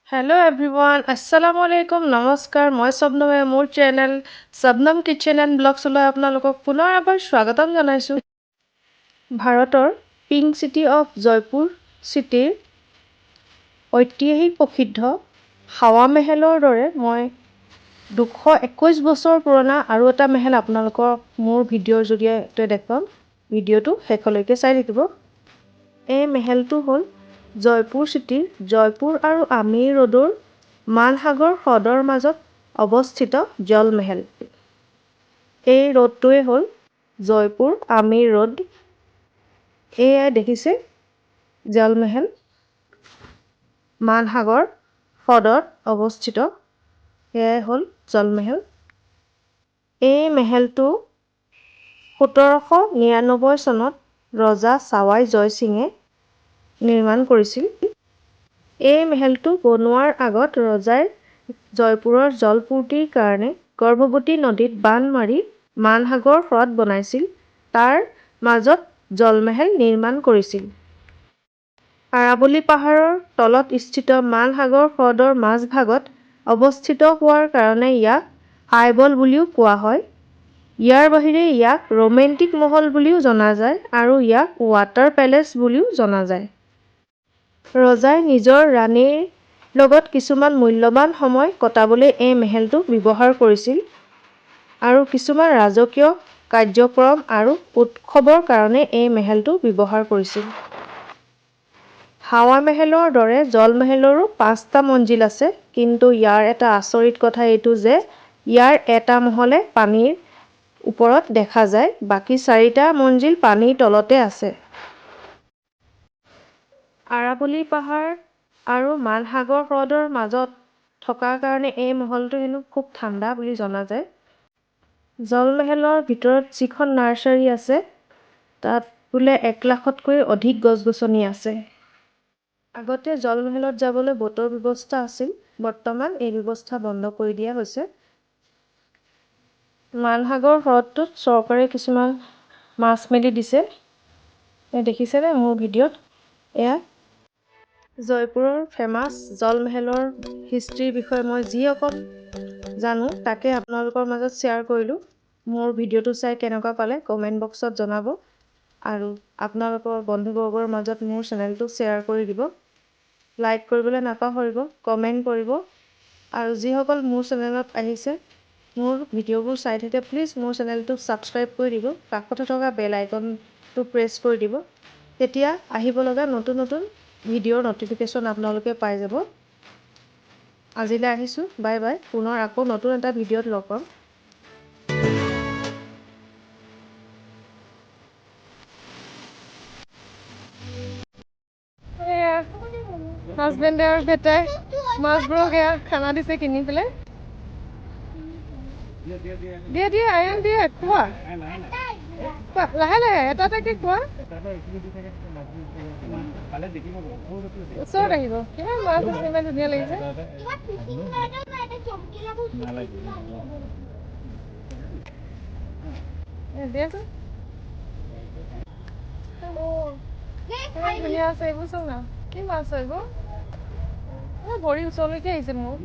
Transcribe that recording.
Hello' everyone, আসসালামু আলাইকুম, নমস্কাৰ। মই শবনমে মোৰ চেনেল শবনম কিচেন এণ্ড ব্লগছলৈ আপোনালোকক পুনৰ এবাৰ স্বাগতম জনাইছোঁ। ভাৰতৰ পিংক চিটি অফ জয়পুৰ চিটিৰ ঐতিহাসিক প্ৰসিদ্ধ হাৱা মেহেলৰ দৰে মই 221 বছৰ পুৰণা আৰু এটা মেহেল আপোনালোকক মোৰ ভিডিঅ'ৰ জৰিয়তে দেখুৱাম। ভিডিঅ'টো শেষলৈকে চাই থাকিব। এই মেহেলটো হ'ল জয়পুৰ চিটিৰ জয়পুৰ আৰু আমিৰ ৰোডৰ মালসাগৰ হ্ৰদৰ মাজত অৱস্থিত জলমেহেল। এই ৰোডটোৱে হ'ল জয়পুৰ আমিৰ ৰোড। এয়াই দেখিছে জলমেহেল, মালসাগৰ হ্ৰদত অৱস্থিত। এয়াই হ'ল জলমেহেল। এই মেহেলটো 1799 চনত ৰজা ছাৱাই জয়সিঙে নিৰ্মাণ কৰিছিল। এই মেহেলটো বনোৱাৰ আগত ৰজাই জয়পুৰৰ জলপূৰ্তিৰ কাৰণে গৰ্ভৱতী নদীত বান্ধ মাৰি মালসাগৰ হ্ৰদ বনাইছিল। তাৰ মাজত জলমেহেল নিৰ্মাণ কৰিছিল। আৰাৱলী পাহাৰৰ তলত স্থিত মালসাগৰ হ্ৰদৰ মাজভাগত অৱস্থিত হোৱাৰ কাৰণে ইয়াক আইবল বুলিও কোৱা হয়। ইয়াৰ বাহিৰে ইয়াক ৰোমেণ্টিক মহল বুলিও জনা যায় আৰু ইয়াক ৱাটাৰ পেলেচ বুলিও জনা যায়। ৰজাই নিজৰ ৰাণীৰ লগত কিছুমান মূল্যৱান সময় কটাবলৈ এই মেহেলটো ব্যৱহাৰ কৰিছিল আৰু কিছুমান ৰাজকীয় কাৰ্যক্ৰম আৰু উৎসৱৰ কাৰণে এই মেহেলটো ব্যৱহাৰ কৰিছিল। হাৱা মেহেলৰ দৰে জলমেহেলৰো 5টা মঞ্জিল আছে, কিন্তু ইয়াৰ এটা আচৰিত কথা এইটো যে ইয়াৰ এটা মহলে পানীৰ ওপৰত দেখা যায়, বাকী 4টা মঞ্জিল পানীৰ তলতে আছে। আৰাৱলী পাহাৰ আৰু মালসাগৰ হ্ৰদৰ মাজত থকাৰ কাৰণে এই মহলটো হেনো খুব ঠাণ্ডা বুলি জনা যায়। জলমেহেলৰ ভিতৰত যিখন নাৰ্চাৰী আছে তাত বোলে 1 লাখতকৈ অধিক গছ-গছনি আছে। আগতে জলমেহেলত যাবলৈ ব'টৰ ব্যৱস্থা আছিল, বৰ্তমান এই ব্যৱস্থা বন্ধ কৰি দিয়া হৈছে। মালসাগৰ হ্ৰদটোত চৰকাৰে কিছুমান মাছ মেলি দিছে। দেখিছেনে মোৰ ভিডিঅ'ত? এয়া জয়পুৰৰ ফেমাছ জলমেহেলৰ হিষ্ট্ৰীৰ বিষয়ে মই যি অকণ জানো তাকে আপোনালোকৰ মাজত শ্বেয়াৰ কৰিলোঁ। মোৰ ভিডিঅ'টো চাই কেনেকুৱা পালে কমেণ্ট বক্সত জনাব আৰু আপোনালোকৰ বন্ধুবৰ্গৰ মাজত মোৰ চেনেলটো শ্বেয়াৰ কৰি দিব। লাইক কৰিবলৈ নাপাহৰিব, কমেণ্ট কৰিব আৰু যিসকল মোৰ চেনেলত আহিছে মোৰ ভিডিঅ'বোৰ চাই থাকে প্লিজ মোৰ চেনেলটো ছাবস্ক্ৰাইব কৰি দিব, কাষতে থকা বেল আইকনটো প্ৰেছ কৰি দিব। তেতিয়া আহিব লগা নতুন নতুন ভিডিঅ'ৰ ন'টিফিকেশ্যন আপোনালোকে পাই যাব। আজিলৈ আহিছোঁ, বাই বাই। পুনৰ আকৌ নতুন এটা ভিডিঅ'ত লগ পাম। হাজবেণ্ডে আৰু বেটাই মাছবোৰক এয়া খানা দিছে কিনি পেলাই। দিয়ে দিয়ে আয়ন দিয়ে, খোৱা লাহে লাহে এটা এটাকে খোৱা। ওচৰত আহিব, কিমান মাছ আছে, ইমান ধুনীয়া লাগিছে। দিয়াচোন, ধুনীয়া আছে এইবোৰ। চাওঁ না কি মাছ হয় এইবোৰ, ভৰি ওচৰলৈকে আহিছে মোৰ।